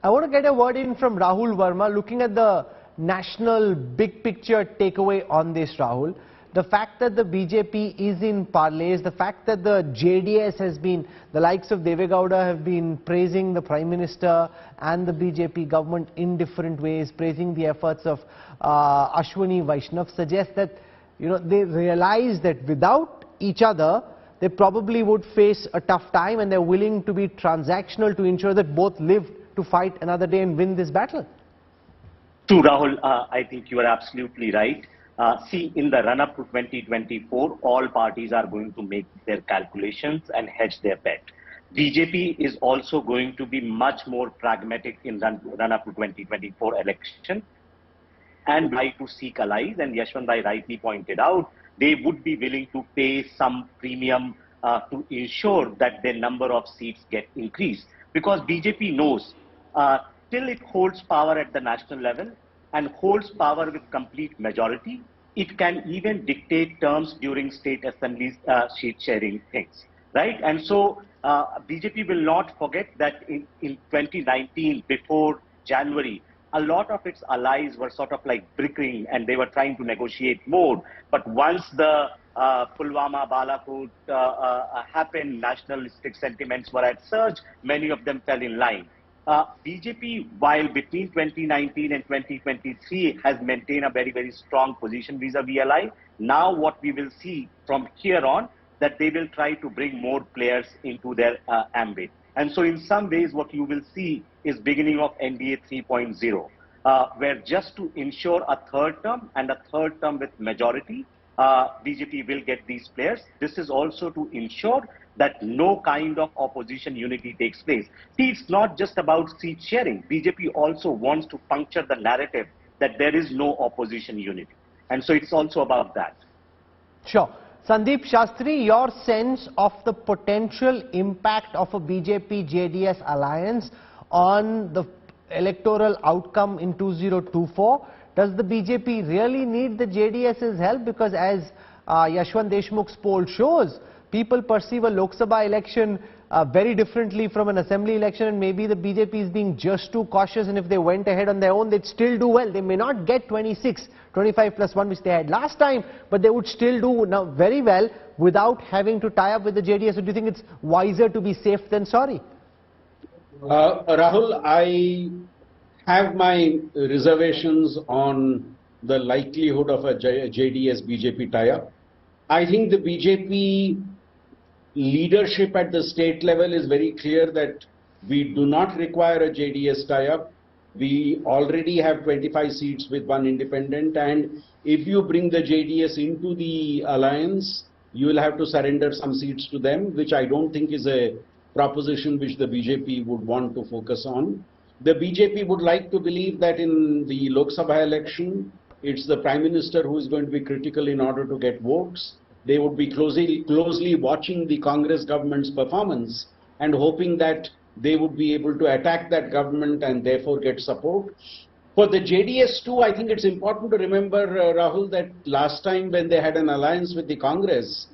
I want to get a word in from Rahul Verma, looking at the national big picture takeaway on this, Rahul. The fact that the BJP is in parlays, the fact that the JDS has been, the likes of Deve Gowda have been praising the Prime Minister and the BJP government in different ways, praising the efforts of Ashwini Vaishnav, suggests that, you know, they realize that without each other, they probably would face a tough time, and they're willing to be transactional to ensure that both live to fight another day and win this battle. True, Rahul. I think you are absolutely right. See, in the run-up to 2024, all parties are going to make their calculations and hedge their bet. BJP is also going to be much more pragmatic in run-up to 2024 election and try to seek allies. And Yashwant Bhai rightly pointed out, they would be willing to pay some premium to ensure that their number of seats get increased. Because BJP knows till it holds power at the national level and holds power with complete majority, it can even dictate terms during state assemblies seat sharing things, right? And so BJP will not forget that in 2019, before January, a lot of its allies were sort of like bickering and they were trying to negotiate more. But once the Pulwama, Balakot happened, nationalistic sentiments were at surge, many of them fell in line. BJP, while between 2019 and 2023 has maintained a very, very strong position vis-a-vis ally, now what we will see from here on, that they will try to bring more players into their ambit. And so in some ways, what you will see is beginning of NDA 3.0, where just to ensure a third term and a third term with majority, BJP will get these players. This is also to ensure that no kind of opposition unity takes place. See, it's not just about seat sharing. BJP also wants to puncture the narrative that there is no opposition unity. And so it's also about that. Sure. Sandeep, Shastri, your sense of the potential impact of a BJP-JDS alliance on the electoral outcome in 2024? Does the BJP really need the JDS's help? Because as Yashwant Deshmukh's poll shows, people perceive a Lok Sabha election very differently from an assembly election, and maybe the BJP is being just too cautious, and if they went ahead on their own, they'd still do well. They may not get 26, 25 plus 1, which they had last time, but they would still do now very well without having to tie up with the JDS. So do you think it's wiser to be safe than sorry? Rahul, I have my reservations on the likelihood of a JDS-BJP tie-up. I think the BJP leadership at the state level is very clear that we do not require a JDS tie-up. We already have 25 seats with one independent, and if you bring the JDS into the alliance, you will have to surrender some seats to them, which I don't think is a proposition which the BJP would want to focus on. The BJP would like to believe that in the Lok Sabha election, it's the Prime Minister who is going to be critical in order to get votes. They would be closely watching the Congress government's performance and hoping that they would be able to attack that government and therefore get support. For the JDS too, I think it's important to remember, Rahul, that last time when they had an alliance with the Congress,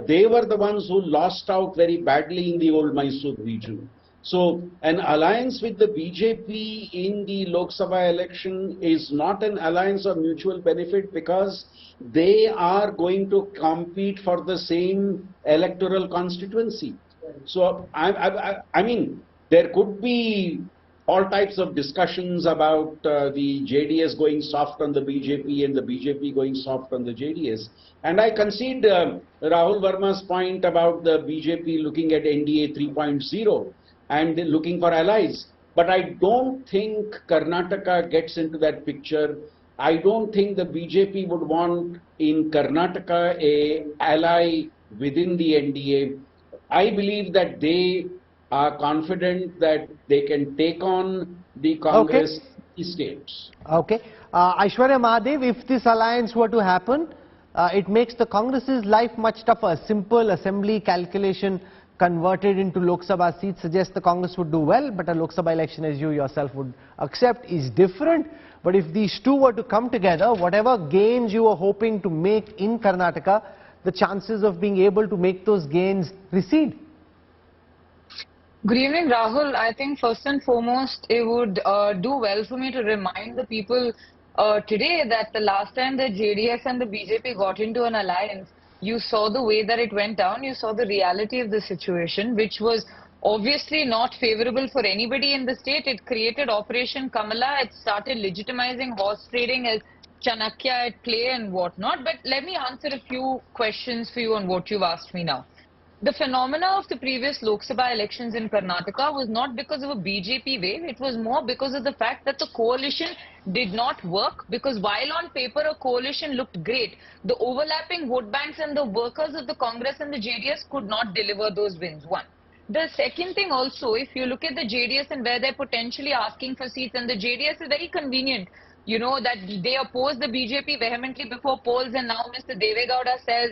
they were the ones who lost out very badly in the old Mysore region. So an alliance with the BJP in the Lok Sabha election is not an alliance of mutual benefit, because they are going to compete for the same electoral constituency. So I mean, there could be all types of discussions about the JDS going soft on the BJP and the BJP going soft on the JDS. And I concede Rahul Verma's point about the BJP looking at NDA 3.0 and looking for allies. But I don't think Karnataka gets into that picture. I don't think the BJP would want in Karnataka a ally within the NDA. I believe that they are confident that they can take on the Congress states. Okay. Aishwarya Mahadev, if this alliance were to happen, it makes the Congress's life much tougher. A simple assembly calculation converted into Lok Sabha seats suggests the Congress would do well, but a Lok Sabha election, as you yourself would accept, is different. But if these two were to come together, whatever gains you were hoping to make in Karnataka, the chances of being able to make those gains recede. Good evening, Rahul. I think first and foremost, it would do well for me to remind the people today that the last time the JDS and the BJP got into an alliance, you saw the way that it went down. You saw the reality of the situation, which was obviously not favorable for anybody in the state. It created Operation Kamala. It started legitimizing horse trading as Chanakya at play and whatnot. But let me answer a few questions for you on what you've asked me now. The phenomena of the previous Lok Sabha elections in Karnataka was not because of a BJP wave, it was more because of the fact that the coalition did not work, because while on paper a coalition looked great, the overlapping vote banks and the workers of the Congress and the JDS could not deliver those wins. One. The second thing also, if you look at the JDS and where they're potentially asking for seats, and the JDS is very convenient, you know, that they opposed the BJP vehemently before polls, and now Mr. Deve Gowda says,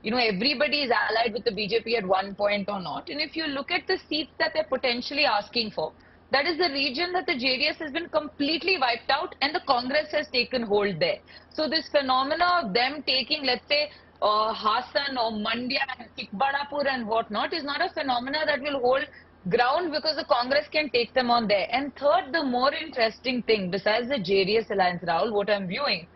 you know, everybody is allied with the BJP at one point or not. And if you look at the seats that they're potentially asking for, that is the region that the JDS has been completely wiped out and the Congress has taken hold there. So this phenomena of them taking, let's say, Hassan or Mandya and Chikbadapur and whatnot is not a phenomena that will hold ground because the Congress can take them on there. And third, the more interesting thing, besides the JDS alliance, Rahul, what I'm viewing,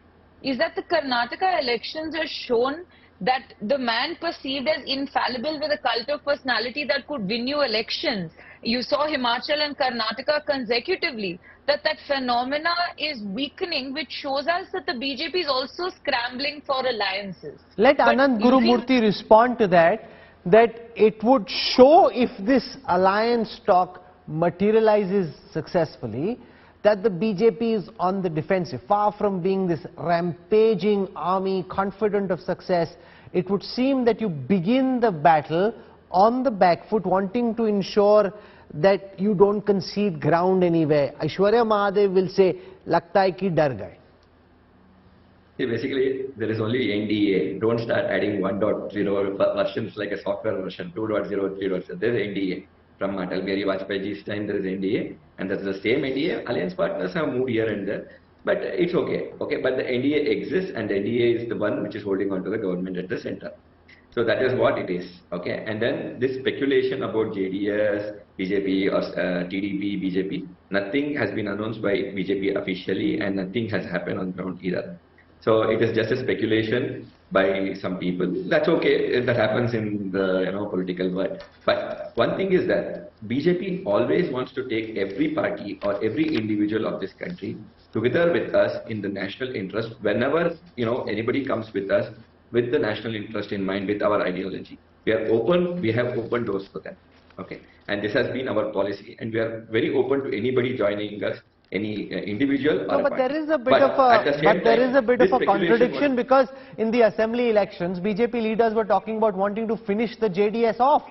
is that the Karnataka elections have shown that the man perceived as infallible with a cult of personality that could win you elections. You saw Himachal and Karnataka consecutively. That phenomena is weakening, which shows us that the BJP is also scrambling for alliances. Let But Anand looking Gurumurthy respond to that, that it would show if this alliance talk materializes successfully, that the BJP is on the defensive. Far from being this rampaging army confident of success, it would seem that you begin the battle on the back foot, wanting to ensure that you don't concede ground anywhere. Aishwarya Mahadev will say, "Lagta hai ki dar gaye." See, basically, there is only NDA. Don't start adding 1.0 versions like a software version, 2.0, 3.0. There is NDA. From Atal Bihari Vajpayee's time, there is NDA, and that's the same NDA. Alliance partners have moved here and there, but it's okay. Okay, but the NDA exists, and the NDA is the one which is holding on to the government at the center. So that is what it is. Okay, and then this speculation about JDS, BJP or TDP, BJP, nothing has been announced by BJP officially, and nothing has happened on ground either. So it is just a speculation by some people. That's okay. That happens in the political world. But one thing is that BJP always wants to take every party or every individual of this country together with us in the national interest. Whenever anybody comes with us with the national interest in mind, with our ideology, we are open. We have open doors for them. Okay, and this has been our policy, and we are very open to anybody joining us, any individual or No, but party. there is a bit of a contradiction, was, because in the assembly elections, BJP leaders were talking about wanting to finish the JDS off.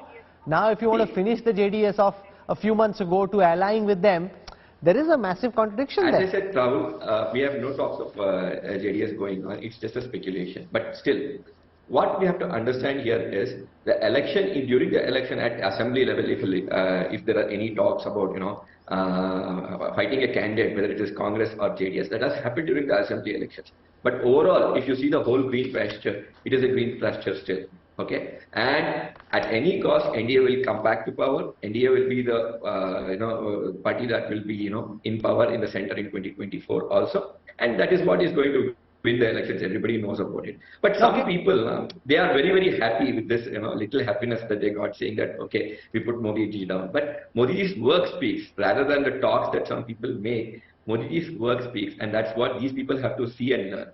Now, if you want to finish the JDS off a few months ago to allying with them, there is a massive contradiction as there. I said, Rahul, we have no talks of JDS going on. It's just a speculation. But still, what we have to understand here is the election, during the election at assembly level, if there are any talks about, fighting a candidate, whether it is Congress or JDS, that has happened during the assembly elections. But overall, if you see the whole green pasture, it is a green pasture still. Okay, and at any cost, NDA will come back to power. NDA will be the party that will be in power in the center in 2024 also, and that is what is going to win the elections. Everybody knows about it. But some people, they are very, very happy with this, little happiness that they got, saying that, okay, we put Modi ji down. But Modi's work speaks, rather than the talks that some people make. Modi's work speaks, and that's what these people have to see and learn.